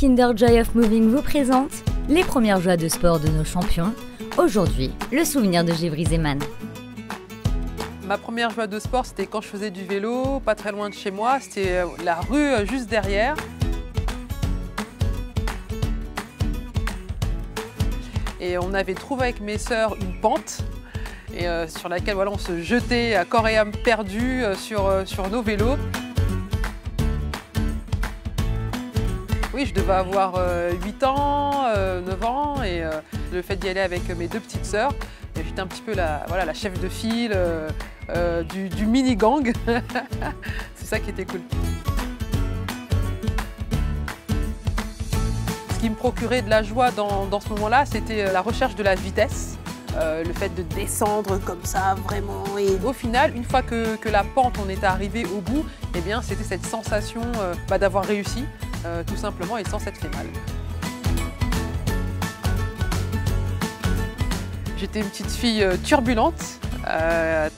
Kinder Joy of Moving vous présente les premières joies de sport de nos champions. Aujourd'hui, le souvenir de Givry Zeman. Ma première joie de sport, c'était quand je faisais du vélo, pas très loin de chez moi. C'était la rue juste derrière. Et on avait trouvé avec mes sœurs une pente et, sur laquelle voilà, on se jetait à corps et âme perdus sur nos vélos. Oui, je devais avoir 8 ans, 9 ans et le fait d'y aller avec mes deux petites sœurs, j'étais un petit peu la chef de file du mini-gang. C'est ça qui était cool. Ce qui me procurait de la joie dans ce moment-là, c'était la recherche de la vitesse. Le fait de descendre comme ça, vraiment. Et au final, une fois que la pente, on était arrivé au bout, eh bien, c'était cette sensation d'avoir réussi, tout simplement, et sans s'être fait mal. J'étais une petite fille turbulente,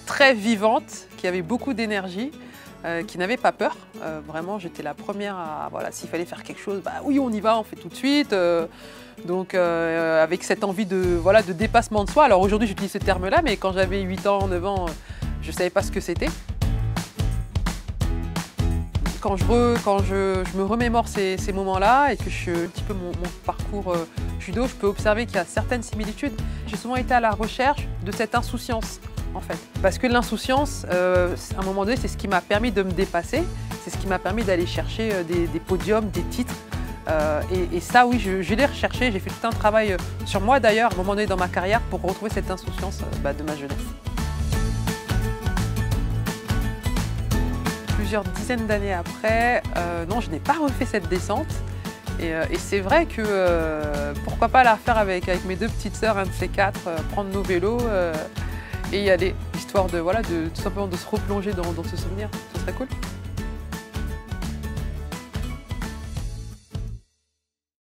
très vivante, qui avait beaucoup d'énergie, qui n'avait pas peur. Vraiment, j'étais la première à, voilà, s'il fallait faire quelque chose, bah oui, on y va, on fait tout de suite. Donc avec cette envie de dépassement de soi. Alors aujourd'hui, j'utilise ce terme-là, mais quand j'avais 8 ans, 9 ans, je ne savais pas ce que c'était. Quand je me remémore ces moments-là et que je suis un petit peu mon parcours judo, je peux observer qu'il y a certaines similitudes. J'ai souvent été à la recherche de cette insouciance, en fait. Parce que l'insouciance, à un moment donné, c'est ce qui m'a permis de me dépasser, c'est ce qui m'a permis d'aller chercher des podiums, des titres. Et ça, oui, je l'ai recherché, j'ai fait tout un travail sur moi d'ailleurs, à un moment donné dans ma carrière, pour retrouver cette insouciance de ma jeunesse. Plusieurs dizaines d'années après, non, je n'ai pas refait cette descente. Et c'est vrai que pourquoi pas la refaire avec mes deux petites sœurs, un de ces quatre, prendre nos vélos et y aller, histoire tout simplement de se replonger dans ce souvenir. Ce serait cool.